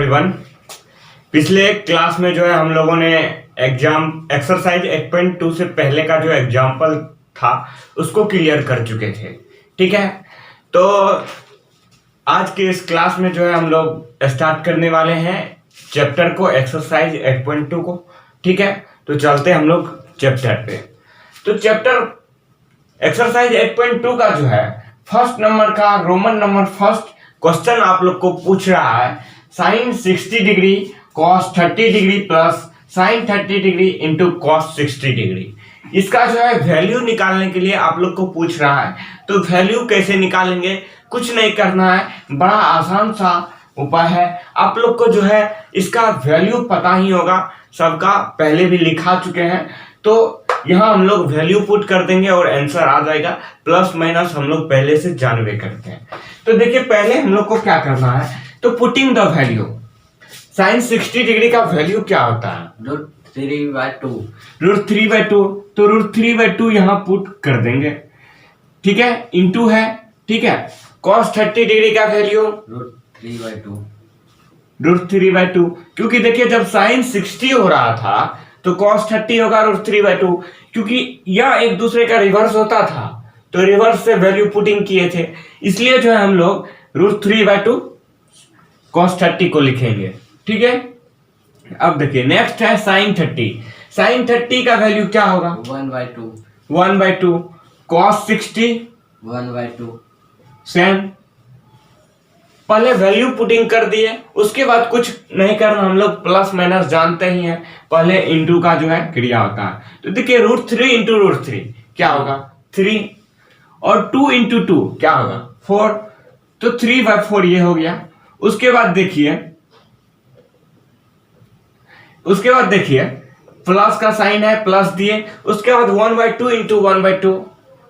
Everyone. पिछले class में जो है हम लोगों ने एक्सरसाइज 8.2 से पहले का जो एग्जाम्पल था उसको क्लियर कर चुके थे। ठीक है, तो आज के इस क्लास में जो है हम लोग स्टार्ट करने वाले हैं चैप्टर को, एक्सरसाइज 8.2 को। ठीक है, तो चलते हम लोग चैप्टर पे। तो चैप्टर एक्सरसाइज 8.2 का जो है फर्स्ट नंबर का रोमन नंबर फर्स्ट क्वेश्चन आप लोग को पूछ रहा है, sine 60 degree cos 30 degree plus sine 30 degree into cos 60 degree. इसका जो है वैल्यू निकालने के लिए आप लोग को पूछ रहा है। तो वैल्यू कैसे निकालेंगे, कुछ नहीं करना है, बड़ा आसान सा उपाय है। आप लोग को जो है इसका वैल्यू पता ही होगा, सबका पहले भी लिखा चुके हैं। तो यहाँ हम लोग वैल्यू पुट कर देंगे और आंसर आ जाएगा। प्लस माइनस हम लोग पहले से जानवे करते हैं। तो देखिए पहले हम लोग को क्या करना है, तो putting the value. Sine 60 degree का वैल्यू क्या होता है, √3/2। √3/2। तो √3/2 यहाँ पुट कर देंगे। ठीक है, इंटू है। ठीक है, कॉस 30 डिग्री का वैल्यू √3/2। √3/2, क्योंकि देखिए जब साइन 60 हो रहा था तो cos 30 होगा √3/2, क्योंकि यह एक दूसरे का रिवर्स होता था, तो रिवर्स से वैल्यू पुटिंग किए थे, इसलिए जो है हम लोग √3/2 cos 30 को लिखेंगे। ठीक है, अब देखिए नेक्स्ट है साइन 30। साइन 30 का वैल्यू क्या होगा, 1/2। 1/2। cos 60 1/2। सेम। पहले वैल्यू पुटिंग कर दिए, उसके बाद कुछ नहीं करना, हम लोग प्लस माइनस जानते ही हैं, पहले इंटू का जो है क्रिया होता है। तो देखिए √3 इंटू √3 क्या होगा 3, और 2 इंटू 2 क्या होगा 4, तो 3/4 ये हो गया। उसके बाद देखिए प्लस का साइन है, प्लस दिए, उसके बाद 1/2 इंटू 1/2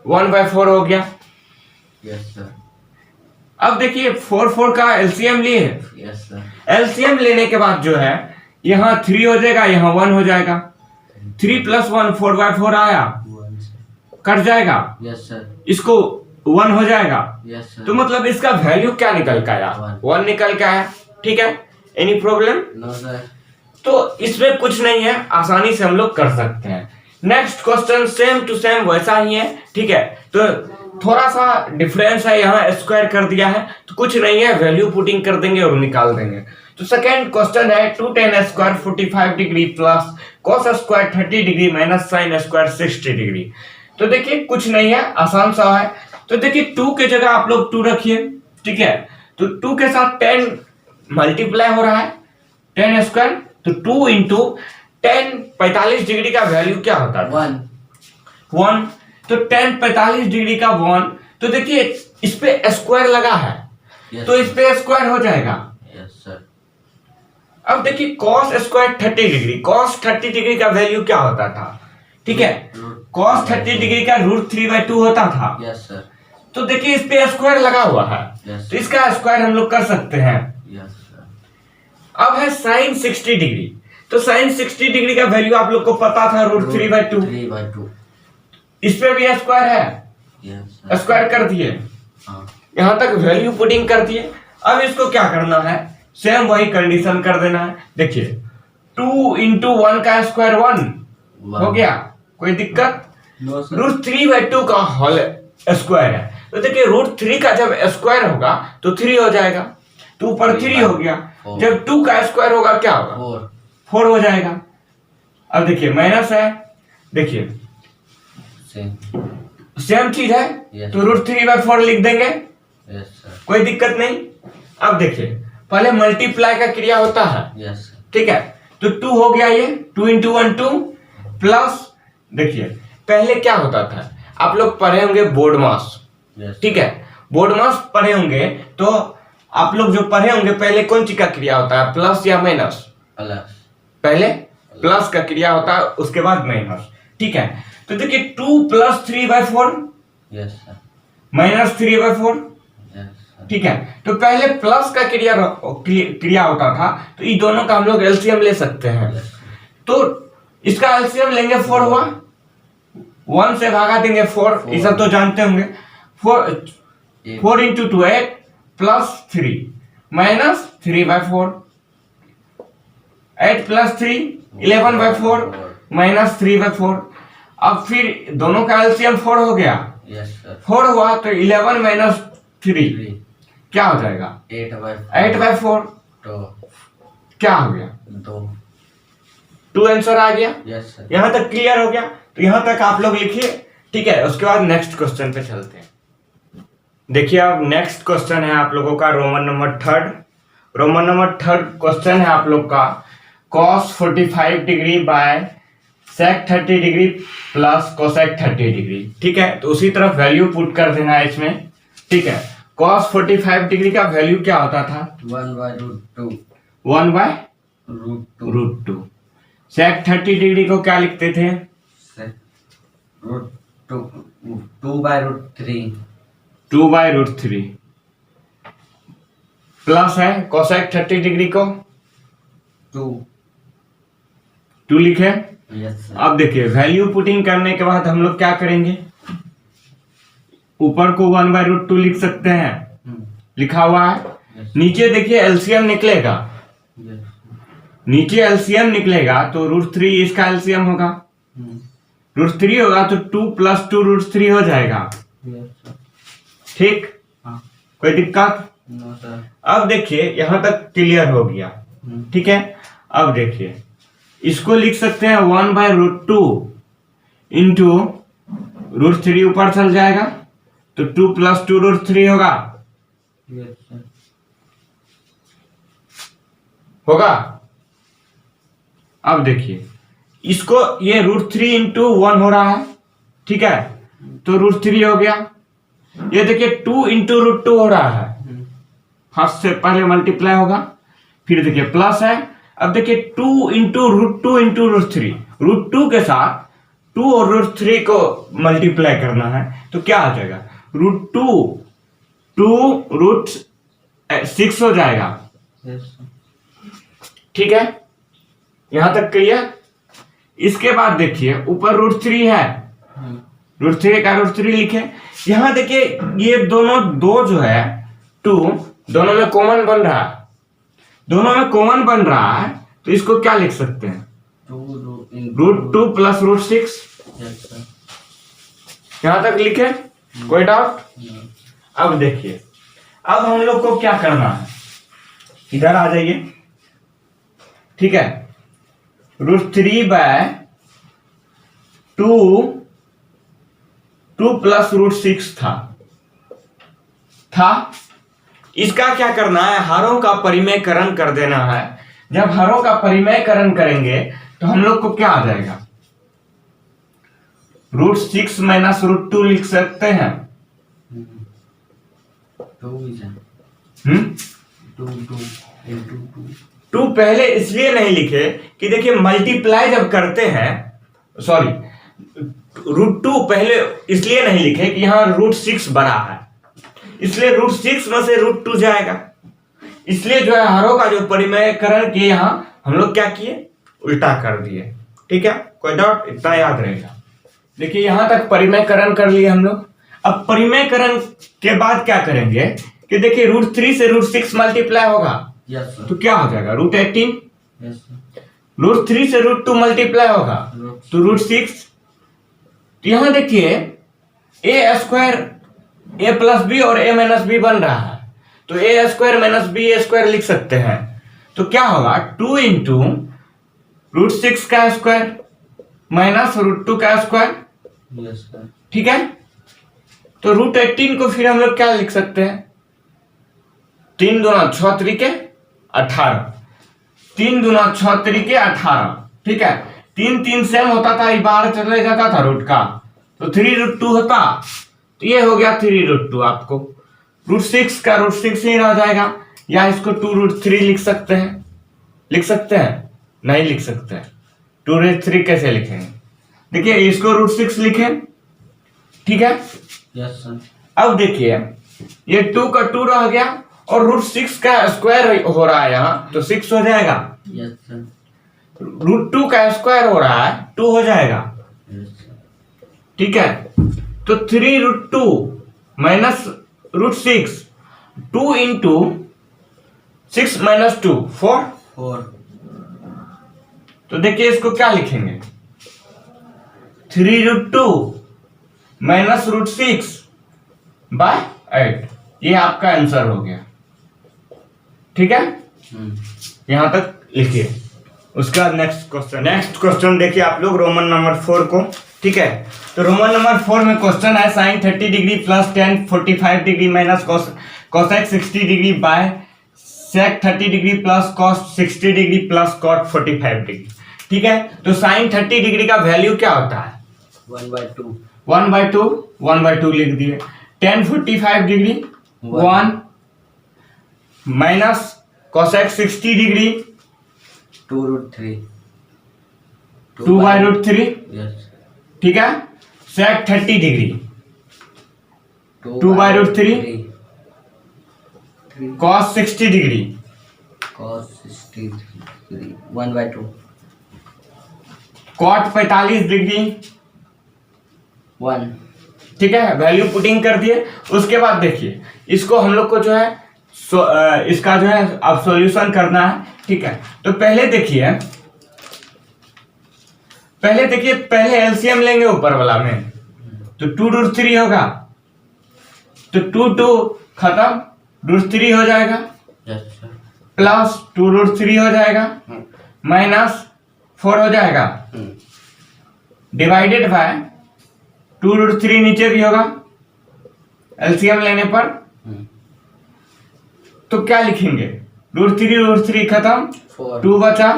1/4 हो गया। Yes sir. अब देखिए 4 का एलसीएम लिए। Yes sir. एलसीएम लेने के बाद जो है यहाँ 3 हो जाएगा, यहाँ 1 हो जाएगा। 3 + 1 4/4 आया, कट जाएगा। Yes sir. इसको 1 हो जाएगा। Yes sir. तो मतलब इसका वैल्यू क्या निकल के आया, 1 निकल के आया। ठीक है, एनी प्रॉब्लम? No sir. तो इसमें कुछ नहीं है, आसानी से हम लोग कर सकते हैं। Next question same to same वैसा ही है। ठीक है, तो थोड़ा सा डिफरेंस है, यहाँ स्क्वायर कर दिया है, तो कुछ नहीं है, वैल्यू पुटिंग कर देंगे और निकाल देंगे। तो सेकंड क्वेश्चन है 2tan² 45 degree plus cos² 30 degree minus sin² 60 degree. तो देखिए कुछ नहीं है, आसान सा है। तो देखिए 2 के जगह आप लोग 2 रखिए। ठीक है, तो 2 के साथ 10 मल्टीप्लाई हो रहा है, tan², तो 2 इंटू 10 45 डिग्री का वैल्यू क्या होता है 1। तो 10 45 डिग्री का 1, तो देखिए इस पे स्क्वायर लगा है। yes, तो इस पे स्क्वायर हो जाएगा। Yes sir. अब देखिए cos² 30 डिग्री, cos 30 डिग्री का वैल्यू क्या होता था, ठीक है, cos 30 डिग्री का √3/2 होता था। Yes sir. तो देखिए इस पे स्क्वायर लगा हुआ है, yes, तो इसका स्क्वायर हम लोग कर सकते हैं। Yes sir. अब है साइन 60 डिग्री, तो साइन 60 डिग्री का वैल्यू आप लोग को पता था √3/2। 3/2। इस पे भी स्क्वायर है, यस सर। स्क्वायर कर दिए, हाँ। यहां तक वैल्यू पुटिंग कर दिए। अब इसको क्या करना है, सेम वही कंडीशन कर देना है। देखिए 2 इंटू 1 का स्क्वायर 1 हो गया, कोई दिक्कत? No sir. √3/2 का होल स्क्वायर है, तो देखिए √3 का जब स्क्वायर होगा तो 3 हो जाएगा, तो ऊपर 3 हो गया। जब 2 का स्क्वायर होगा क्या होगा 4 हो जाएगा। अब देखिए माइनस है, देखिए सेम चीज है, yes, तो √3/4 लिख देंगे। Yes sir. कोई दिक्कत नहीं। अब देखिए पहले मल्टीप्लाई का क्रिया होता है, यस सर। ठीक है, तो 2 हो गया, ये 2 इंटू 1 2 प्लस, देखिए पहले क्या होता था, आप लोग पढ़े होंगे बोर्ड मास। यस। ठीक है, बोर्ड मास पढ़े होंगे, तो आप लोग जो पढ़े होंगे पहले कौन सी का क्रिया होता है, प्लस या माइनस? प्लस। पहले प्लस का क्रिया होता है, उसके बाद माइनस। ठीक है, तो देखिए 2 + 3/4 yes sir. Minus 3/4। Yes sir. ठीक है, तो पहले प्लस का क्रिया होता था, तो इन दोनों का हम लोग एलसीएम ले सकते हैं। यस। तो इसका एलसीएम लेंगे 4 हुआ, 1 से भागा देंगे 4, ये सब तो जानते होंगे। 4 into 2 8 plus 3 minus 3/4। 8 plus 3 11/4 minus 3/4। अब फिर दोनों का एलसीएम 4 हो गया, यस सर 4 हुआ तो 11 माइनस 3 क्या हो जाएगा 8/4। तो क्या हो गया 2 2 आंसर आ गया। यस सर यहां तक क्लियर हो गया, तो यहां तक आप लोग लिखिए, ठीक है। उसके बाद नेक्स्ट क्वेश्चन पे चलते हैं। देखिए अब नेक्स्ट क्वेश्चन है आप लोगों का रोमन नंबर थर्ड क्वेश्चन है आप लोग का cos 45 degree by sec 30 degree plus cosec 30 degree, ठीक है। तो उसी तरफ वैल्यू पुट कर देना है इसमें, ठीक है। cos 45 डिग्री का वैल्यू क्या होता था 1/√2 1/√2। sec 30 डिग्री को क्या लिखते थे √2/√3 2/√3 प्लस है cosec 30 डिग्री को 2 लिखे। यस सर अब देखिए वैल्यू पुटिंग करने के बाद हम लोग क्या करेंगे, ऊपर को 1/√2 लिख सकते हैं, लिखा हुआ है। नीचे देखिए एलसीएम निकलेगा, नीचे एलसीएम निकलेगा तो √3 इसका एलसीएम होगा, √3 होगा तो 2 + 2 √3 हो जाएगा, ठीक। हाँ कोई दिक्कत? नो सर अब देखिए यहां तक क्लियर हो गया, ठीक है। अब देखिए इसको लिख सकते हैं 1/√2 इंटू √3 ऊपर चल जाएगा तो 2 + 2 √3 होगा, यस सर होगा। अब देखिए इसको ये √3 इंटू 1 हो रहा है, ठीक है, तो √3 हो गया। ये देखिए 2 इंटू √2 हो रहा है, फर्स्ट से पहले मल्टीप्लाई होगा, फिर देखिए प्लस है। अब देखिए 2 इंटू √2 इंटू √3, √2 के साथ 2 और √3 को मल्टीप्लाई करना है तो क्या आ जाएगा √2 √6 हो जाएगा, यस सर ठीक है। यहां तक क्लियर। इसके बाद देखिए ऊपर √3 है, √3 का √3 लिखे। यहां देखिए ये दोनों दो जो है 2 दोनों में कॉमन बन रहा है, दोनों में कॉमन बन रहा है तो इसको क्या लिख सकते हैं √2 + √6। यस सर यहां तक लिखे, कोई डाउट? अब देखिए अब हम लोग को क्या करना है, इधर आ जाइए, ठीक है। √3/2 + √6 था। इसका क्या करना है, हरों का परिमेयकरण कर देना है। जब हरों का परिमेयकरण करेंगे तो हम लोग को क्या आ जाएगा √6 - √2 लिख सकते हैं। 2 पहले इसलिए नहीं लिखे कि देखिए मल्टीप्लाई जब करते हैं, सॉरी √2 पहले इसलिए नहीं लिखे कि यहाँ √6 बड़ा है, इसलिए √6 में से √2 जाएगा। इसलिए जो है हरों का जो परिमेयकरण किए यहाँ हम लोग क्या किए, उल्टा कर दिए, ठीक है। कोई डाउट? इतना याद रहेगा। देखिए यहां तक परिमेयकरण कर लिए हम लोग। अब परिमेयकरण के बाद क्या करेंगे कि देखिए √3 से √6 मल्टीप्लाई होगा, यस सर तो क्या हो जाएगा √18। यस सर √3 से √2 मल्टीप्लाई होगा तो √6। यहां देखिए a² a + b और a - b बन रहा है तो a² - b² लिख सकते हैं। तो क्या होगा 2 इंटू √6 का स्क्वायर माइनस √2 का स्क्वायर, यस सर ठीक है। तो √18 को फिर हम लोग क्या लिख सकते हैं 3 दूना 6 त्रिके 18, 3 दूना 6 त्रिके 18, ठीक है। 3 3 सेम होता था, ये बाहर चले जाता था रूट का, तो 3√2 होता, तो ये हो गया 3√2। आपको √6 का √6 ही रह जाएगा, या इसको 2√3 लिख सकते हैं, लिख सकते हैं नहीं लिख सकते हैं। 2√3 कैसे लिखेंगे, देखिए इसको √6 लिखें, ठीक है। यस सर अब देखिए ये 2 का 2 रह गया और √6 का स्क्वायर हो रहा है यहाँ तो 6 हो जाएगा, यस सर √2 का स्क्वायर हो रहा है 2 हो जाएगा, यस सर ठीक है। तो 3√2 माइनस √6, 2 इंटू 6 - 2 4, 4 तो देखिए इसको क्या लिखेंगे, 3√2 माइनस √6 बाय 8। ये आपका आंसर हो गया। ठीक है, यहां तक लिखिए। उसका नेक्स्ट क्वेश्चन देखिए आप लोग रोमन नंबर 4 को। ठीक है, तो रोमन नंबर 4 में क्वेश्चन है sine 30 degree plus tan 45 degree minus cosec 60 degree by sec 30 degree plus cos 60 degree plus cot 45 degree. ठीक है, तो साइन 30 डिग्री का वैल्यू क्या होता है, 1/2 लिख दिए। Tan 45 degree 1 minus cosec 60 degree 2/√3। ठीक है, sec 30 degree 2/√3 cos 60 degree 1/2 cot 45 degree 1। ठीक है, वैल्यू पुटिंग कर दिए। उसके बाद देखिए इसको हम लोग को जो है इसका जो है अब सॉल्यूशन करना है। ठीक है, तो पहले देखिए पहले एलसीएम लेंगे ऊपर वाला में, तो 2√3 होगा, तो 2 खत्म √3 हो जाएगा प्लस 2√3 हो जाएगा माइनस 4 हो जाएगा डिवाइडेड बाय 2√3 नीचे भी होगा एलसीएम लेने पर। तो क्या लिखेंगे, √3 खत्म 2 बचा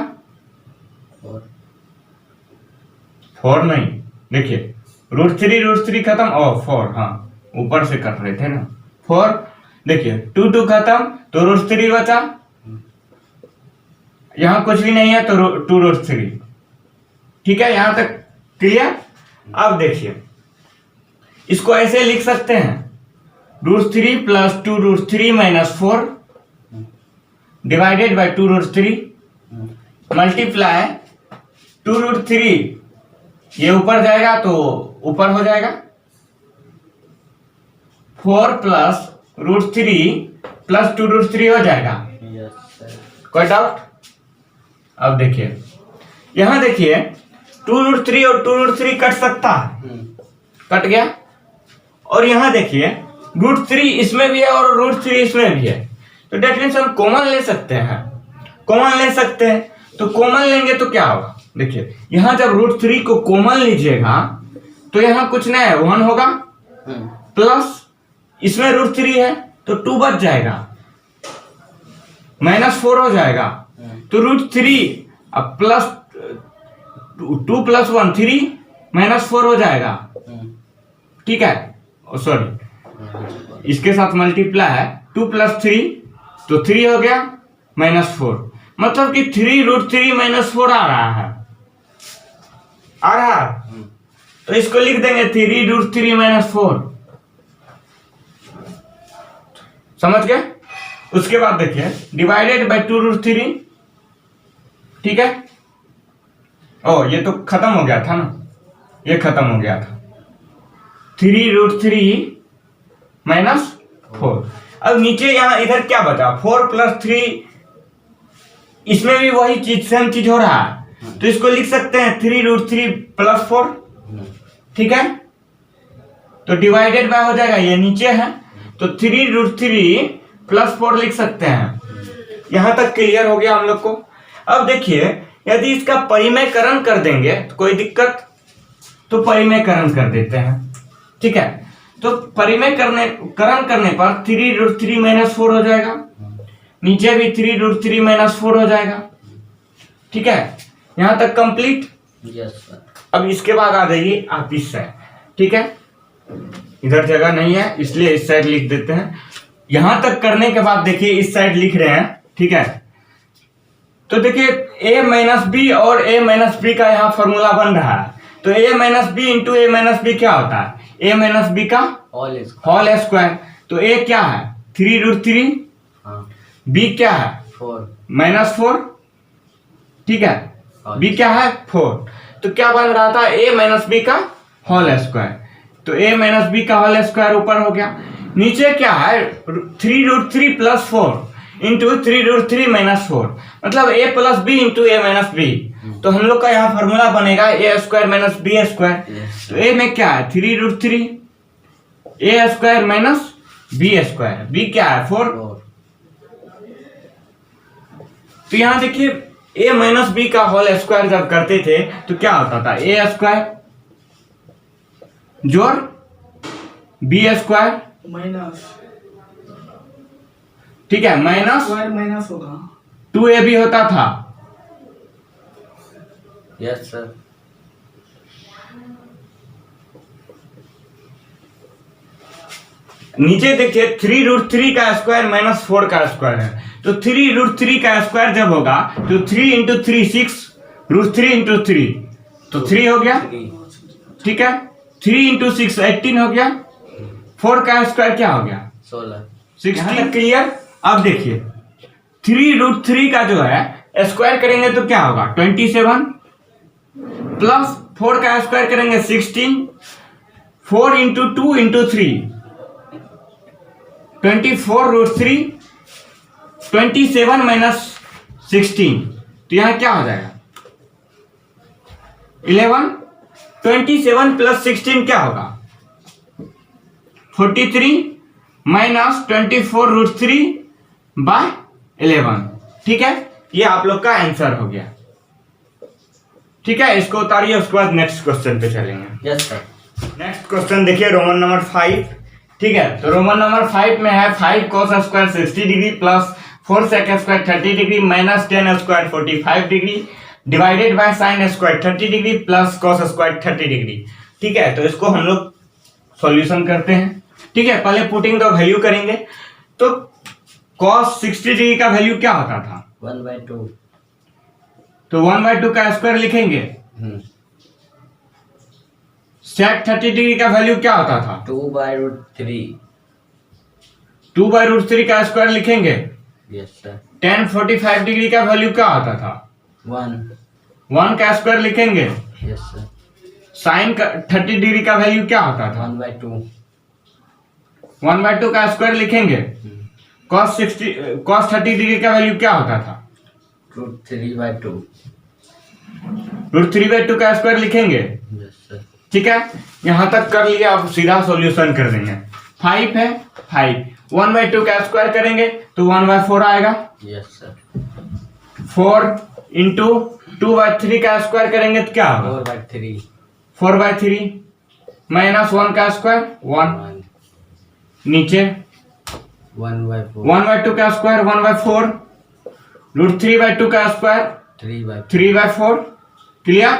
4 नहीं, देखिए √3 खत्म और 4, हाँ ऊपर से कर रहे थे ना 4। देखिए 2 खत्म तो √3 बचा, यहां कुछ भी नहीं है तो 2√3। ठीक है, यहां तक क्लियर। अब देखिए इसको ऐसे लिख सकते हैं, √3 plus 2√3 minus 4 divided by 2√3 multiply 2√3, ये ऊपर जाएगा तो ऊपर हो जाएगा 4 प्लस √3 प्लस 2√3 हो जाएगा। कोई डाउट? अब देखिए यहां देखिए 2√3 और 2√3 कट सकता है, कट गया। और यहां देखिए √3 इसमें भी है और √3 इसमें भी है, तो डेट मीन्स हम कॉमन ले सकते हैं, तो कॉमन लेंगे तो क्या होगा, देखिए यहां जब √3 को कॉमन लीजिएगा तो यहां कुछ नहीं है 1 होगा प्लस इसमें √3 है तो 2 बच जाएगा माइनस 4 हो जाएगा, तो √3 अब प्लस 2 प्लस 1 3 माइनस 4 हो जाएगा। ठीक है, सॉरी इसके साथ मल्टीप्लाई है 2 प्लस 3 तो 3 हो गया माइनस 4, मतलब कि 3√3 माइनस 4 आ रहा है, तो इसको लिख देंगे 3√3 माइनस 4। समझ गए? उसके बाद देखिए डिवाइडेड बाय 2√3। ठीक है, ओ ये तो खत्म हो गया था ना, ये खत्म हो गया था 3√3 माइनस 4। अब नीचे यहां इधर क्या बचा, 4 प्लस 3, इसमें भी वही चीज सेम चीज हो रहा है, तो इसको लिख सकते हैं 3√3 प्लस 4। ठीक है, तो डिवाइडेड बाय हो जाएगा, ये नीचे है तो 3√3 प्लस 4 लिख सकते हैं। यहां तक क्लियर हो गया हम लोग को। अब देखिए यदि इसका परिमेयकरण कर देंगे तो कोई दिक्कत, तो परिमेयकरण कर देते हैं। ठीक है, तो परिमेयकरण करने पर 3√3 माइनस 4 हो जाएगा, नीचे भी 3√3 माइनस 4 हो जाएगा। ठीक है, यहां तक कंप्लीट। अब इसके बाद आ जाइए आप इस साइड। ठीक है, इधर जगह नहीं है इसलिए इस साइड लिख देते हैं। यहां तक करने के बाद देखिए इस साइड लिख रहे हैं। ठीक है, तो देखिए a माइनस बी और a माइनस बी का यहाँ फॉर्मूला बन रहा है, तो a minus B into a minus B क्या होता है, a माइनस बी का होल स्क्वायर। तो a क्या है 3√3, b क्या है 4 माइनस 4। ठीक है, b क्या है 4, तो क्या बन रहा था a माइनस बी का होल स्क्वायर, तो a माइनस बी का होल स्क्वायर ऊपर हो गया। नीचे क्या है 3√3 प्लस 4 इंटू 3√3 माइनस 4, मतलब a plus b into a minus b, तो हम लोग का यहाँ फॉर्मूला बनेगा a square minus b square. तो ए में क्या है 3√3, a square minus b square, b क्या है 4। 4 तो यहाँ देखिए ए माइनस बी का होल स्क्वायर जब करते थे तो क्या होता था, ए स्क्वायर जोड़ बी स्क्वायर माइनस ठीक है माइनस स्क्वायर माइनस होगा 2ab होता था। Yes sir. नीचे देखिए 3√3 का स्क्वायर माइनस 4 का स्क्वायर है। तो 3√3 का स्क्वायर जब होगा तो 3 इंटू 3 6, √3 इंटू 3 तो 3 हो गया, 3 ठीक है। 3 इंटू 6 18 हो गया, 4 का स्क्वायर क्या हो गया 16 16। क्लियर। अब देखिए 3√3 का जो है स्क्वायर करेंगे तो क्या होगा 27 प्लस 4 का स्क्वायर करेंगे 16, 4 इंटू 2 इंटू 3 24√3, 27 माइनस 16 तो यहां क्या हो जाएगा 11। 27 प्लस 16 क्या होगा 43 माइनस 24√3 बाय 11। ठीक है, ये आप लोग का आंसर हो गया। ठीक है, इसको उतारिए, उसके बाद नेक्स्ट क्वेश्चन पे चलेंगे। Yes sir. नेक्स्ट क्वेश्चन देखिए रोमन नंबर 5। ठीक है, तो रोमन नंबर 5 में है 5 cos square 60 degree plus 4 sec square 30 degree minus 10 square 45 degree divided by sin square 30 degree plus cos square 30 degree. ठीक है, तो इसको हम लोग सॉल्यूशन करते हैं। ठीक है, पहले पुटिंग द वैल्यू करेंगे। तो cos 60 डिग्री का वैल्यू क्या होता था 1/2। तो 1/2 का स्क्वायर लिखेंगे। sec 30 डिग्री का वैल्यू क्या होता था 2/√3। 2/√3 का स्क्वायर लिखेंगे। Yes sir. tan 45 डिग्री का वैल्यू क्या होता था 1। 1 का स्क्वायर लिखेंगे। Yes sir. sin का 30 डिग्री का वैल्यू क्या होता था 1/2। 1/2 का स्क्वायर लिखेंगे। cos 30 डिग्री का वैल्यू क्या होता था √3/2। √3/2 का स्क्वायर लिखेंगे। Yes sir. ठीक है, यहां तक कर लिया। अब सीधा सॉल्यूशन कर देंगे। 5 है 5, 1/2 का स्क्वायर करेंगे तो 1/4 आएगा। Yes sir. 4 इंटू 2/3 का स्क्वायर करेंगे तो क्या होगा 4/3। 4/3 माइनस 1 का स्क्वायर 1 नीचे 1/4। 1/2 का स्क्वायर 1/4 √3/2 का स्क्वायर 3/4। 3/4। क्लियर।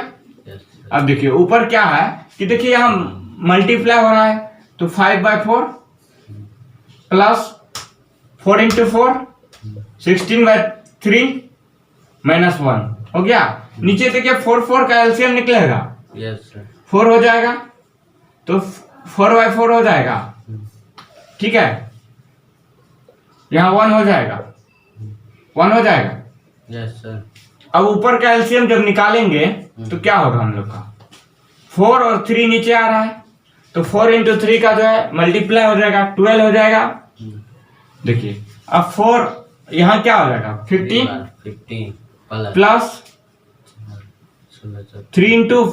Yes sir. अब देखिए ऊपर क्या है कि देखिए यहाँ मल्टीप्लाई हो रहा है तो 5/4 प्लस 4 इंटू 4 16/3 माइनस 1 हो गया। नीचे देखिए 4 का एलसीएम निकलेगा यस सर। 4 हो जाएगा तो 4/4 हो जाएगा। ठीक है, यहाँ 1 हो जाएगा 1 हो जाएगा। Yes sir. अब ऊपर का एलसीएम जब निकालेंगे तो क्या होगा हम लोग का 4 और 3 नीचे आ रहा है तो 4 इंटू 3 का जो है मल्टीप्लाई हो जाएगा 12 हो जाएगा। देखिए अब 4 यहाँ क्या हो जाएगा 15 प्लस 3 इंटू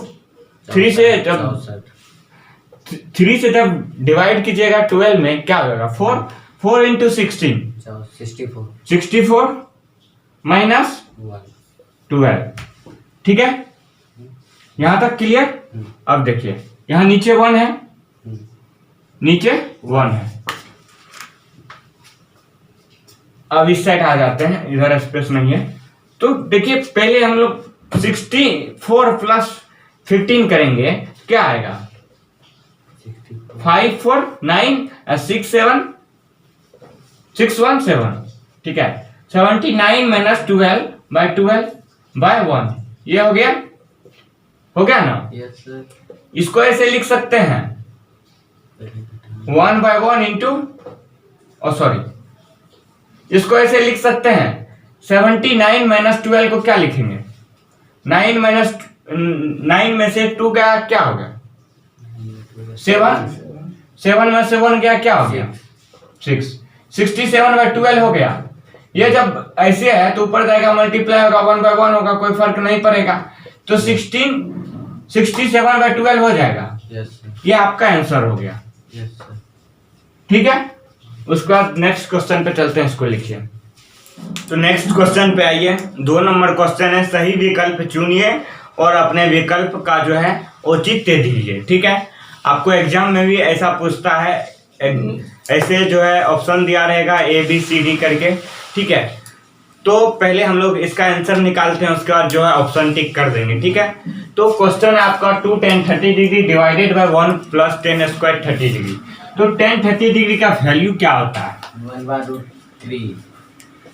3 से जब 3 से जब डिवाइड कीजिएगा 12 में क्या हो जाएगा 4 इंटू 16 64 माइनस 12। ठीक है, यहां तक क्लियर। अब देखिए यहां नीचे 1 है नीचे 1 है। अब इस साइड आ जाते हैं, इधर स्पेस नहीं है। तो देखिए पहले हम लोग 64 प्लस 15 करेंगे क्या आएगा 5 4 9 6 7 6 1 7। ठीक है, 79 माइनस 12/12/1 ये हो गया ना। Yes sir. इसको ऐसे लिख सकते हैं 1/1 इंटू सॉरी इसको ऐसे लिख सकते हैं 79 माइनस 12 को क्या लिखेंगे 9 माइनस 9 में से 2 गया क्या हो गया 7 में से 1 गया क्या हो गया 6 67/12 हो गया। ये जब ऐसे है तो ऊपर जाएगा मल्टीप्लाई होगा 1/1 होगा, कोई फर्क नहीं पड़ेगा। तो 67/12 हो जाएगा। Yes sir. ये आपका आंसर हो गया। Yes sir. ठीक है, उसके बाद नेक्स्ट क्वेश्चन पे चलते हैं, इसको लिखिए। तो नेक्स्ट क्वेश्चन पे आइए। 2 नंबर क्वेश्चन है, सही विकल्प चुनिए और अपने विकल्प का जो है औचित्य दीजिए। ठीक है, आपको एग्जाम में भी ऐसा पूछता है, ऐसे जो है ऑप्शन दिया रहेगा ABCD करके। ठीक है, तो पहले हम लोग इसका आंसर निकालते हैं, उसके बाद जो है ऑप्शन टिक कर देंगे। ठीक है, तो क्वेश्चन है आपका 2 tan 30 degree divided by 1 plus tan square 30 degree. तो tan 30 डिग्री का वैल्यू क्या होता है? 1/√3।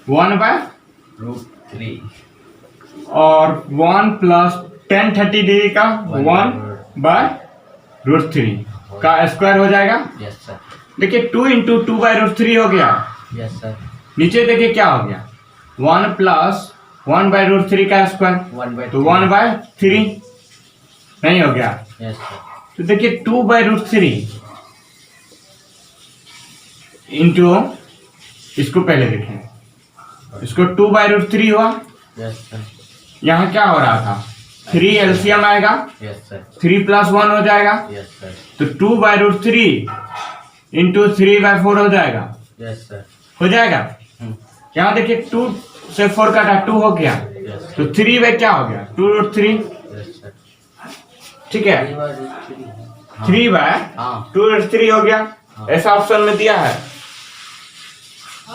1/√3 और 1 प्लस tan 30 डिग्री का 1/√3 का स्क्वायर हो जाएगा। Yes sir. देखिए 2 × 2/√3 हो गया। Yes sir. नीचे देखिए क्या हो गया, 1 प्लस 1/√3 का स्क्वायर, 1/3। तो 1/3 नहीं हो गया। Yes sir. तो देखिए 2/√3 इंटू, इसको पहले देखें, इसको 2/√3 हुआ। Yes sir. यहाँ क्या हो रहा था, 3 एलसीएम आएगा, यस सर। 3 + 1 हो जाएगा। Yes sir. तो 2/√3 इंटू 3/4 हो जाएगा। Yes sir. हो जाएगा। यहाँ देखिए 2 से 4 काटा 2 हो गया, यस तो 3 बाय क्या हो गया 2√3। Yes sir. ठीक है, 3/√3। 3/2√3 हो गया। ऐसा ऑप्शन में दिया है?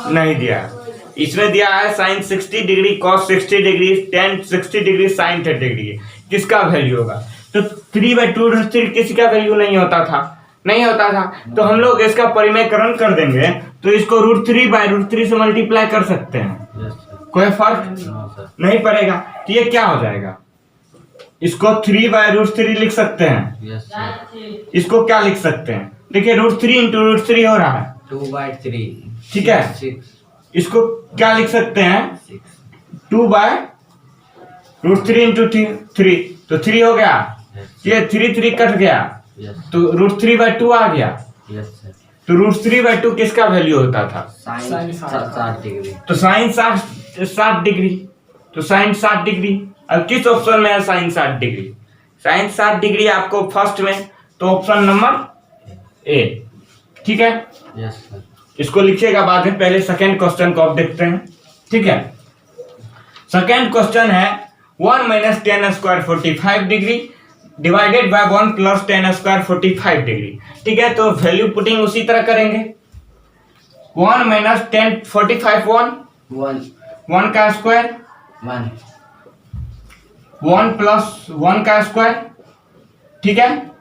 नहीं दिया है। इसमें दिया है sin 60 degree cos 60 degree tan 60 degree sin 30 degree. किसका वैल्यू होगा? तो 3/2√3 किसी का वैल्यू नहीं होता था, नहीं होता था। तो हम लोग इसका परिमेयकरण कर देंगे, तो इसको √3/√3 से मल्टीप्लाई कर सकते हैं, यस सर। कोई फर्क नो सर। नहीं पड़ेगा। तो ये क्या हो जाएगा, इसको 3/√3 लिख सकते हैं। Yes sir. इसको क्या लिख सकते हैं, देखिए √3 × √3 हो रहा है। 2/3। ठीक है, 6। इसको क्या लिख सकते हैं, 6। 2/√3 × 3, तो 3 हो गया। ये 3 कट गया, यस। तो √3/2 आ गया। Yes sir. तो √3/2 किसका वैल्यू होता था? sin 60 degree. तो sin 60 डिग्री, तो sin 60 डिग्री। अब किस ऑप्शन में है sin 60 डिग्री? sin 60 डिग्री आपको फर्स्ट में, तो ऑप्शन नंबर A। ठीक है, यस सर। इसको लिखिएगा बाद में, पहले सेकेंड क्वेश्चन को आप देखते हैं। ठीक है, सेकेंड क्वेश्चन है 1 - tan square 45 degree divided by 1 plus tan square 45 degree. ठीक है, तो वैल्यू पुटिंग उसी तरह करेंगे। 1 - tan 45 1 का स्क्वायर, 1 1 + 1 का स्क्वायर। ठीक है,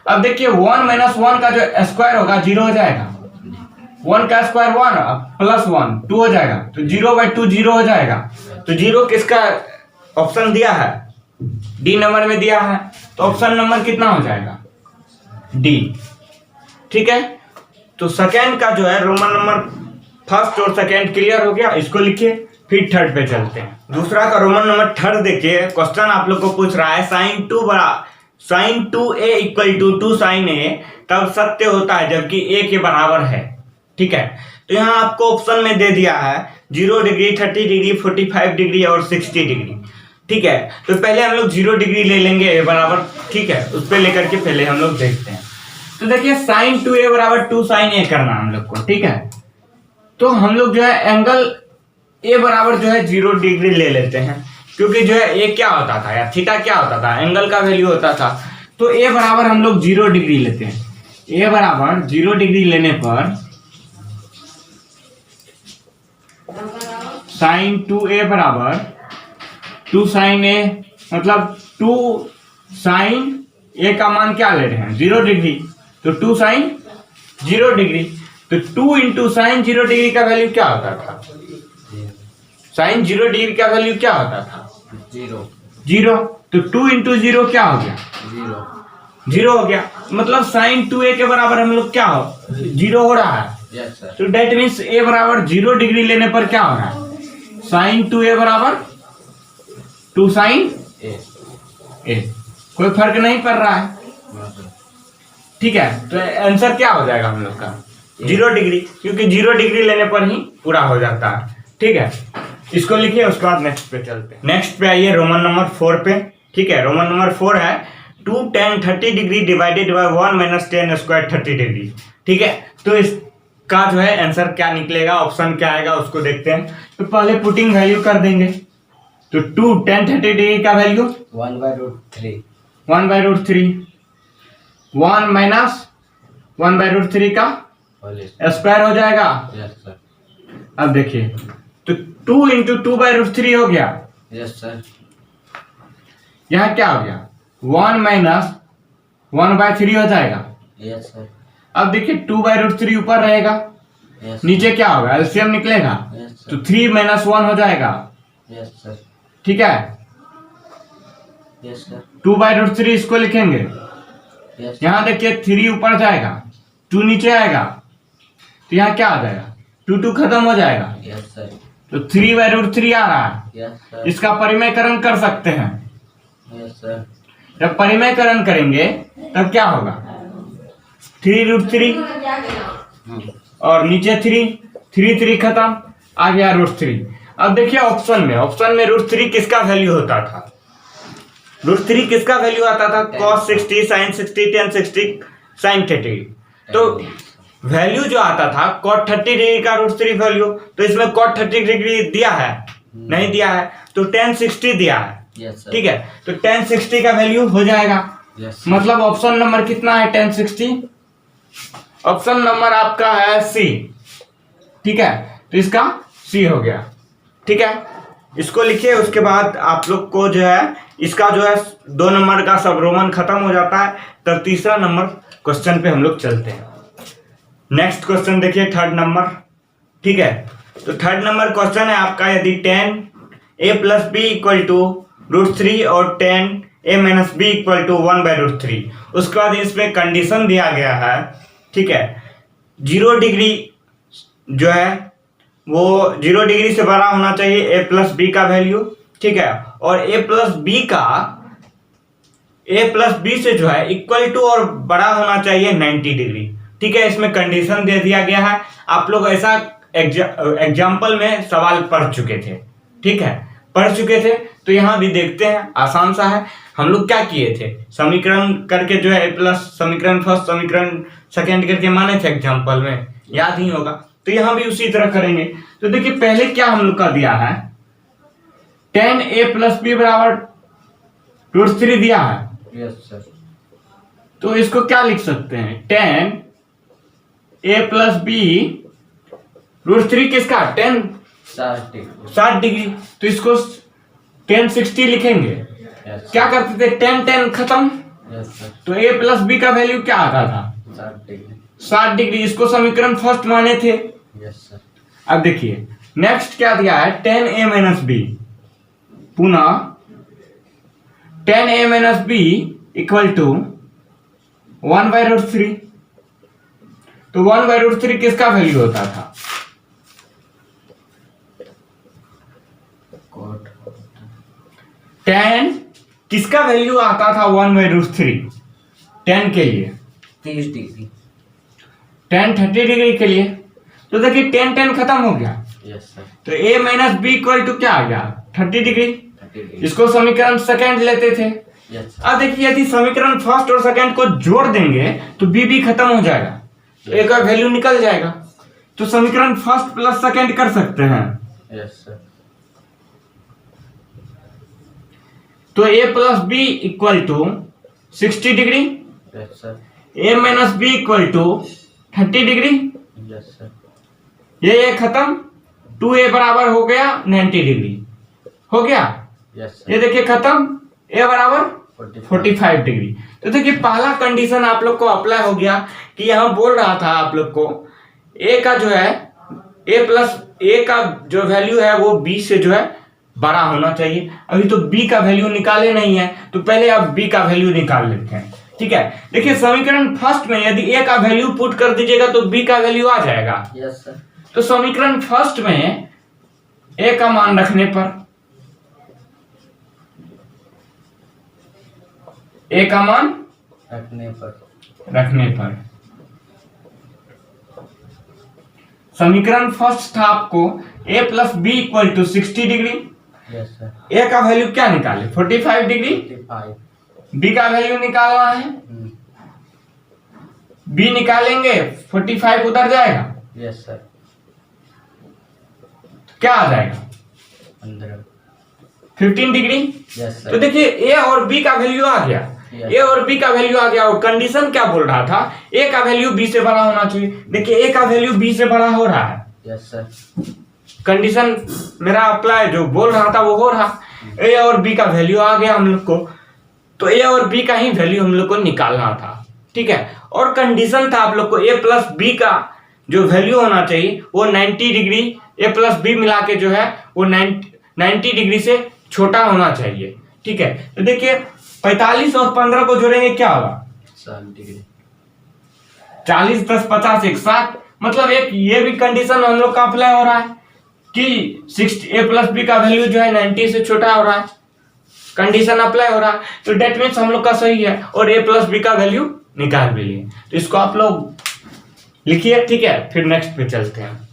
अब देखिए 1 - 1 का जो स्क्वायर होगा 0 हो जाएगा। 1 का स्क्वायर 1 प्लस 1 2 हो जाएगा, तो 0/2 0 हो जाएगा। तो 0 किसका ऑप्शन दिया है? डी नंबर में दिया है, तो ऑप्शन नंबर कितना हो जाएगा? डी। ठीक है, तो सेकेंड का जो है रोमन नंबर फर्स्ट और सेकेंड क्लियर हो गया, इसको लिखिए। फिर थर्ड पे चलते हैं। दूसरा का रोमन नंबर थर्ड देखिए, क्वेश्चन आप लोग को पूछ रहा है sin 2a = 2 sin a तब सत्य होता है जबकि a के बराबर है। ठीक है, तो यहाँ आपको ऑप्शन में दे दिया है 0 डिग्री 30 डिग्री 45 डिग्री और 60 डिग्री। ठीक है, तो पहले हम लोग 0 डिग्री ले लेंगे a बराबर। ठीक है, उस पर लेकर के पहले हम लोग देखते हैं। तो देखिए sin 2a = 2 sin a करना हम लोग को। ठीक है, तो हम लोग जो है एंगल a बराबर जो है 0 डिग्री ले लेते हैं, क्योंकि जो है a क्या होता था या थीटा क्या होता था, एंगल का वैल्यू होता था। तो a बराबर हम लोग 0 डिग्री लेते हैं। a बराबर 0 डिग्री लेने पर sin 2a = 2 sin a, मतलब 2 sin a का मान क्या ले रहे हैं 0 डिग्री, तो 2 sin 0 डिग्री। तो 2 × sin 0 डिग्री का वैल्यू क्या होता था? sin 0 डिग्री का वैल्यू क्या होता था? 0। तो 2 × 0 क्या हो गया? 0 हो गया। मतलब sin 2a के बराबर हम लोग क्या हो 0 हो रहा है। Yes sir. तो डेट मीन्स a बराबर 0 डिग्री लेने पर क्या हो रहा है? sin 2a = 2 sin a। कोई फर्क नहीं पड़ रहा है। ठीक है, तो आंसर क्या हो जाएगा हम लोग का 0 डिग्री, क्योंकि 0 डिग्री लेने पर ही पूरा हो जाता है। ठीक है, इसको लिखिए, उसके बाद नेक्स्ट पे चलते हैं। नेक्स्ट पे आइए रोमन नंबर 4 पे। ठीक है, रोमन नंबर 4 है 2 tan 30 degree divided by 1 minus tan square 30 degree. ठीक है, तो इसका जो है आंसर क्या निकलेगा, ऑप्शन क्या आएगा उसको देखते हैं। तो पहले पुटिंग वैल्यू कर देंगे। तो 2 tan 30 डिग्री का वैल्यू 1/√3 1/√3, 1 माइनस 1/√3 का होल स्क्वायर हो जाएगा। Yes sir. अब देखिए, तो 2 इंटू 2/√3 हो गया। Yes sir. यहाँ क्या हो गया, 1 माइनस 1/3 हो जाएगा। Yes sir. अब देखिए 2/√3 ऊपर रहेगा, यस नीचे क्या होगा, एलसीएम निकलेगा। यस तो सर। 3 माइनस 1 हो जाएगा। Yes sir. ठीक है, यस सर। 2/√3 इसको लिखेंगे। यस यहाँ देखिए 3 ऊपर जाएगा, 2 नीचे आएगा, तो यहाँ क्या आ जाएगा, 2 खत्म हो जाएगा। Yes sir. तो 3/√3 आ रहा है। Yes sir. इसका परिमेयकरण कर सकते हैं। Yes sir. जब परिमेयकरण करेंगे तब क्या होगा, 3√3 और नीचे 3 खत्म, आ गया √3। अब देखिए ऑप्शन में √3 किसका वैल्यू होता था, √3 किसका वैल्यू आता था, cos 60 sin 60 tan 60 sin 30। तो वैल्यू जो आता था cot 30 डिग्री का √3 वैल्यू, तो इसमें cot 30 डिग्री दिया है, नहीं दिया है, तो tan 60 दिया है। Yes sir. ठीक है, तो tan 60 का वैल्यू हो जाएगा। यस मतलब ऑप्शन नंबर कितना है, tan 60। ऑप्शन नंबर आपका है सी। ठीक है, तो इसका सी हो गया। ठीक है, इसको लिखिए, उसके बाद आप लोग को जो है इसका जो है 2 नंबर का सब रोमन खत्म हो जाता है। तब तीसरा नंबर क्वेश्चन पे हम लोग चलते हैं। नेक्स्ट क्वेश्चन देखिए, 3rd नंबर। ठीक है, तो 3rd नंबर क्वेश्चन है आपका, यदि tan a plus B equal to √3 और tan a minus B equal to 1/√3, उसके बाद इसमें कंडीशन दिया गया है। ठीक है, 0 डिग्री जो है वो 0 डिग्री से बड़ा होना चाहिए a प्लस बी का वैल्यू। ठीक है, और a प्लस बी से जो है इक्वल टू और बड़ा होना चाहिए 90 डिग्री। ठीक है, इसमें कंडीशन दे दिया गया है। आप लोग ऐसा एग्जाम्पल में सवाल पढ़ चुके थे। ठीक है, पढ़ चुके थे, तो यहाँ भी देखते हैं, आसान सा है। हम लोग क्या किए थे, समीकरण करके जो है प्लस समीकरण फर्स्ट समीकरण सेकेंड करके माने थे एग्जाम्पल में, याद ही होगा। तो यहाँ भी उसी तरह करेंगे। तो देखिए पहले क्या हम लोग का दिया है, tan a प्लस बी बराबर √3 दिया है। Yes sir. तो इसको क्या लिख सकते हैं, tan a प्लस बी √3 किसका, tan 60 डिग्री, तो इसको tan 60 लिखेंगे। यस क्या करते थे, tan खत्म, यस सर। तो a प्लस बी का वैल्यू क्या आता था, 60 डिग्री। 60 डिग्री। इसको समीकरण फर्स्ट माने थे। Yes sir. अब देखिए नेक्स्ट क्या दिया है, tan a माइनस बी, पुनः tan a minus B equal to 1/√3। तो 1/√3 किसका वैल्यू होता था, कोट tan किसका वैल्यू आता था 1/√3 tan के लिए, 30 डिग्री। tan 30 डिग्री के लिए। तो देखिए tan खत्म हो गया, यस सर। तो a minus B equal to क्या आ गया, 30 डिग्री। 30 डिग्री। इसको समीकरण सेकेंड लेते थे। Yes sir. अब देखिए यदि समीकरण फर्स्ट और सेकेंड को जोड़ देंगे तो बी खत्म हो जाएगा, तो एक और वैल्यू निकल जाएगा। तो समीकरण फर्स्ट प्लस सेकेंड कर सकते हैं। Yes sir. तो a plus B equal to 60 degree, yes sir. a minus B equal to 30 degree. Yes sir. ये खत्म, 2a बराबर हो गया 90 डिग्री, हो गया। Yes sir. ये देखिए खत्म, a बराबर 45 डिग्री। तो देखिए पहला कंडीशन आप लोग को अप्लाई हो गया कि यहाँ बोल रहा था आप लोग को a का जो है a प्लस a का जो वैल्यू है वो b से जो है बड़ा होना चाहिए। अभी तो b का वैल्यू निकाले नहीं है, तो पहले अब b का वैल्यू निकाल लेते हैं। ठीक है, देखिए समीकरण फर्स्ट में यदि a का वैल्यू पुट कर दीजिएगा तो b का वैल्यू आ जाएगा। Yes sir. तो समीकरण फर्स्ट में a का मान रखने पर a का मान रखने पर समीकरण फर्स्ट था आपको a plus B equal to 60 degree. Yes sir. a का वैल्यू क्या निकाले 45 डिग्री, 55। b का वैल्यू निकालना है, b निकालेंगे 45 उधर जाएगा, यस सर। क्या आ जाएगा 15 डिग्री। यस तो सर। देखिए a और b का वैल्यू आ गया, Yes. a और b का वैल्यू आ गया और कंडीशन क्या बोल रहा था a का वैल्यू b से बड़ा होना चाहिए। देखिए a का वैल्यू b से बड़ा हो रहा है, यस सर। कंडीशन मेरा अप्लाई जो बोल रहा था वो हो रहा। a और b का वैल्यू आ गया हम लोग को, तो a और b का ही वैल्यू हम लोग को निकालना था, ठीक है। और कंडीशन था आप लोग को a प्लस b का जो वैल्यू होना चाहिए वो 90 डिग्री, a प्लस b मिला के जो है वो 90 डिग्री से छोटा होना चाहिए, ठीक है। तो देखिए 45 और 15 को जोड़ेंगे क्या होगा 60 डिग्री। 40 + 50 = 60। मतलब एक ये भी कंडीशन हम लोग का अप्लाई हो रहा है कि 60 a प्लस b का वैल्यू जो है 90 से छोटा हो रहा है, कंडीशन अप्लाई हो रहा है। तो डेट मीन्स हम लोग का सही है और a प्लस b का वैल्यू निकाल भी लिए। तो इसको आप लोग लिखिए, ठीक है। फिर नेक्स्ट पे चलते हैं।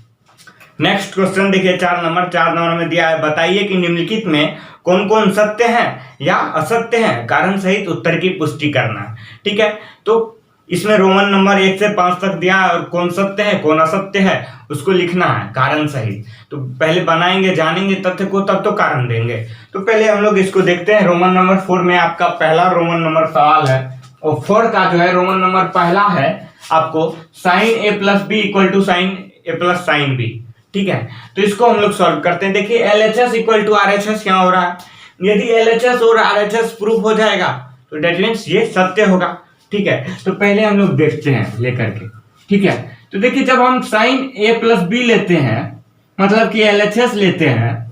नेक्स्ट क्वेश्चन देखिए 4 नंबर में दिया है, बताइए कि निम्नलिखित में कौन कौन सत्य है या असत्य है, कारण सहित उत्तर की पुष्टि करना है, ठीक है। तो इसमें रोमन नंबर 1 से 5 तक दिया है और कौन सत्य है कौन असत्य है उसको लिखना है कारण सहित। तो पहले बनाएंगे, जानेंगे तथ्य को, तब तो कारण देंगे। तो पहले हम लोग इसको देखते हैं। रोमन नंबर 4 में आपका पहला रोमन नंबर सवाल है और 4 का जो है रोमन नंबर पहला है आपको sine a plus B equal to sine a plus sine B, ठीक है। तो इसको हम लोग सॉल्व करते हैं। देखिए LHS इक्वल टू RHS यहाँ हो रहा है। यदि LHS और RHS प्रूफ हो जाएगा तो डेट मीन्स ये सत्य होगा, ठीक है। तो पहले हम लोग देखते हैं लेकर के, ठीक है। तो देखिए जब हम साइन a प्लस बी लेते हैं, मतलब कि LHS लेते हैं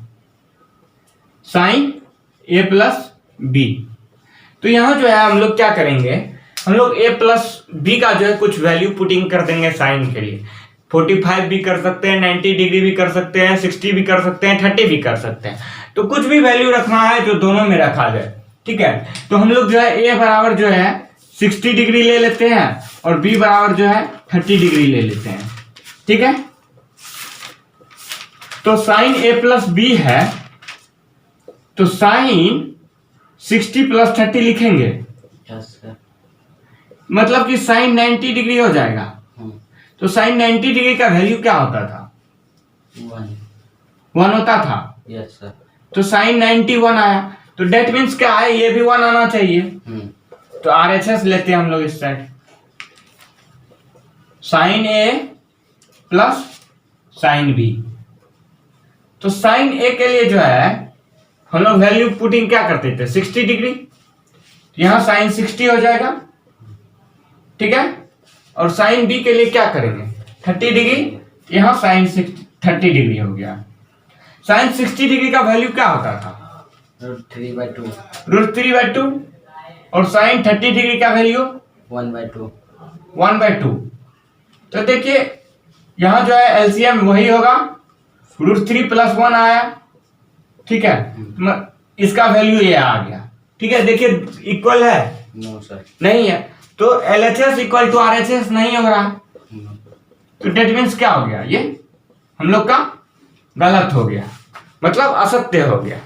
साइन a प्लस बी, तो यहाँ जो है हम लोग क्या करेंगे, हम लोग a प्लस बी का जो है कुछ वैल्यू पुटिंग कर देंगे साइन के लिए। 45 भी कर सकते हैं, 90 डिग्री भी कर सकते हैं, 60 भी कर सकते हैं, 30 भी कर सकते हैं। तो कुछ भी वैल्यू रखना है जो दोनों में रखा जाए, ठीक है। तो हम लोग जो है a बराबर जो है 60 डिग्री ले लेते हैं और b बराबर जो है 30 डिग्री ले लेते हैं, ठीक है। तो साइन a प्लस बी है तो साइन 60 प्लस 30 लिखेंगे, यस सर। मतलब कि साइन 90 डिग्री हो जाएगा। तो साइन 90 डिग्री का वैल्यू क्या होता था 1 होता था, यस सर। तो साइन 91 आया। तो डेट मीन्स क्या है, ये भी 1 आना चाहिए। तो RHS लेते हैं हम लोग इस side, sine a plus sine b। तो साइन a के लिए जो है हम लोग वैल्यू पुटिंग क्या करते थे 60 डिग्री, यहां साइन 60 हो जाएगा, ठीक है। और साइन b के लिए क्या करेंगे 30 डिग्री, यहां साइन 30 डिग्री हो गया। साइन 60 डिग्री का वैल्यू क्या होता था √3/2 और साइन 30 डिग्री का वैल्यू 1/2। तो देखिए यहां जो है एलसीएम वही होगा, √3 + 1 आया, ठीक है। इसका वैल्यू ये आ गया, ठीक है। देखिए इक्वल है नो सर, नहीं है, तो LHS इक्वल टू RHS नहीं हो रहा, तो डेट मीन्स क्या हो गया, ये हम लोग का गलत हो गया, मतलब असत्य हो गया,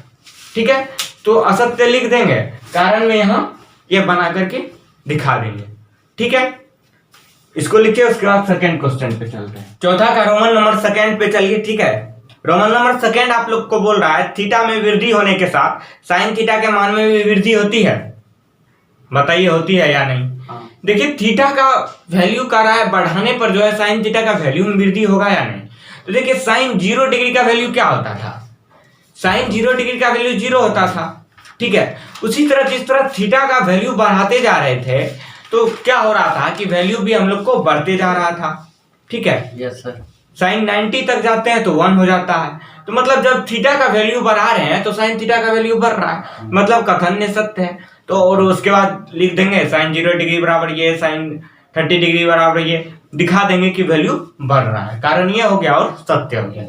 ठीक है। तो असत्य लिख देंगे, कारण में यहां ये बना करके दिखा देंगे, ठीक है। इसको लिखिए, उसके बाद सेकंड क्वेश्चन पे चलते हैं। चौथा का रोमन नंबर सेकंड पे चलिए, ठीक है। रोमन नंबर सेकंड आप लोग को बोल रहा है थीटा में वृद्धि होने के साथ साइन थीटा के मान में भी वृद्धि होती है, बताइए होती है या नहीं। देखिए थीटा का वैल्यू कर रहा है बढ़ाने पर जो है साइन थीटा का वैल्यू में वृद्धि होगा या नहीं। तो देखिए साइन 0 डिग्री का वैल्यू क्या होता था, साइन 0 डिग्री का वैल्यू 0 होता था, ठीक है। उसी तरह जिस तरह थीटा का वैल्यू बढ़ाते जा रहे थे तो क्या हो रहा था कि वैल्यू भी हम लोग को बढ़ते जा रहा था, ठीक है। Yes sir. साइन 90 तक जाते हैं तो 1 हो जाता है, तो मतलब जब थीटा का वैल्यू बढ़ा रहे हैं तो साइन थीटा का वैल्यू बढ़ रहा है, मतलब कथन में सत्य है। तो और उसके बाद लिख देंगे साइन 0 डिग्री बराबर ये, साइन 30 डिग्री बराबर ये, दिखा देंगे कि वैल्यू बढ़ रहा है, कारण ये हो गया और सत्य हो गया।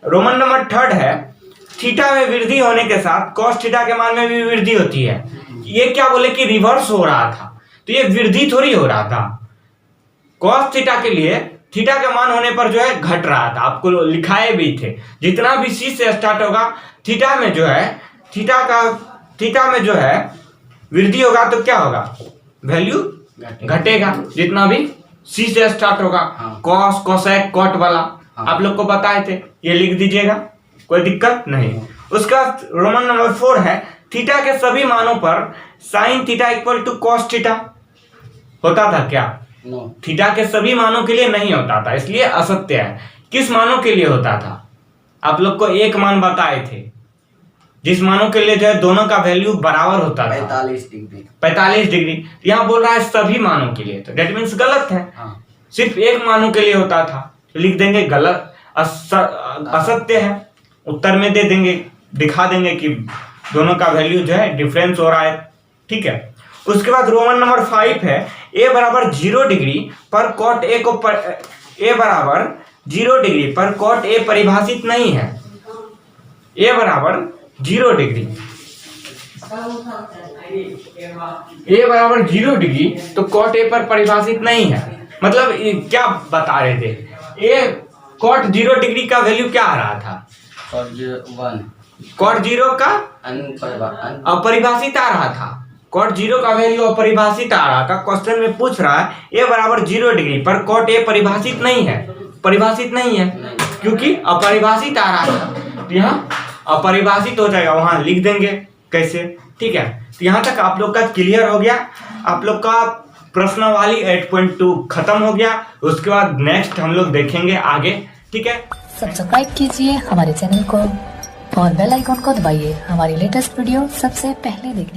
रोमन नंबर थर्ड है थीटा में वृद्धि होने के साथ कॉस थीटा के मान में भी वृद्धि होती है। ये क्या बोले कि रिवर्स हो रहा था, तो ये वृद्धि थोड़ी हो रहा था, कॉस थीटा के लिए थीटा का मान होने पर जो है घट रहा था, आपको लिखाए भी थे। जितना भी सी से स्टार्ट होगा थीटा में जो है वृद्धि होगा तो क्या होगा, वैल्यू घटेगा। जितना भी सी से स्टार्ट होगा, कॉस कोसेक कॉट वाला आप लोग को बताए थे, ये लिख दीजिएगा, कोई दिक्कत नहीं। उसका रोमन नंबर 4 है, थीटा के सभी मानों पर sine theta equal to cos theta होता था क्या? नो। थीटा के सभी मानों के लिए नहीं होता था, इसलिए असत्य है। किस मानों के लिए होता था? आप लोग को एक मान बताए थे, जिस मानों के लिए जो है दोनों का वैल्यू बराबर होता था 45 डिग्री। यहाँ बोल रहा है सभी मानों के लिए, तो डेट मीन्स गलत है। सिर्फ एक मानों के लिए होता था, तो लिख देंगे गलत, असत्य है। उत्तर में दे देंगे, दिखा देंगे कि दोनों का वैल्यू जो है डिफरेंस हो रहा है, ठीक है। उसके बाद रोमन नंबर 5 है, ए बराबर 0 डिग्री पर कॉट ए को ए बराबर 0 डिग्री पर कॉट ए परिभाषित नहीं है। ए बराबर 0 डिग्री, ए बराबर 0 डिग्री तो कॉट ए पर परिभाषित नहीं है। मतलब क्या बता रहे थे, ए कॉट 0 डिग्री का वैल्यू क्या आ रहा था? कॉट 0 का अपरिभाषित आ रहा था। कॉट 0 का वैल्यू अपरिभाषित आ रहा था। क्वेश्चन में पूछ रहा है ए बराबर 0 डिग्री पर कॉट ए परिभाषित नहीं है, परिभाषित नहीं है क्योंकि अपरिभाषित आ रहा था। तो यहाँ अपरिभाषित हो जाएगा, वहां लिख देंगे कैसे, ठीक है। तो यहाँ तक आप लोग का क्लियर हो गया। आप लोग का प्रश्नावली 8.2 खत्म हो गया। उसके बाद नेक्स्ट हम लोग देखेंगे आगे, ठीक है। सब्सक्राइब कीजिए हमारे चैनल को और बेल आइकॉन को दबाइए हमारी लेटेस्ट वीडियो सबसे पहले देखने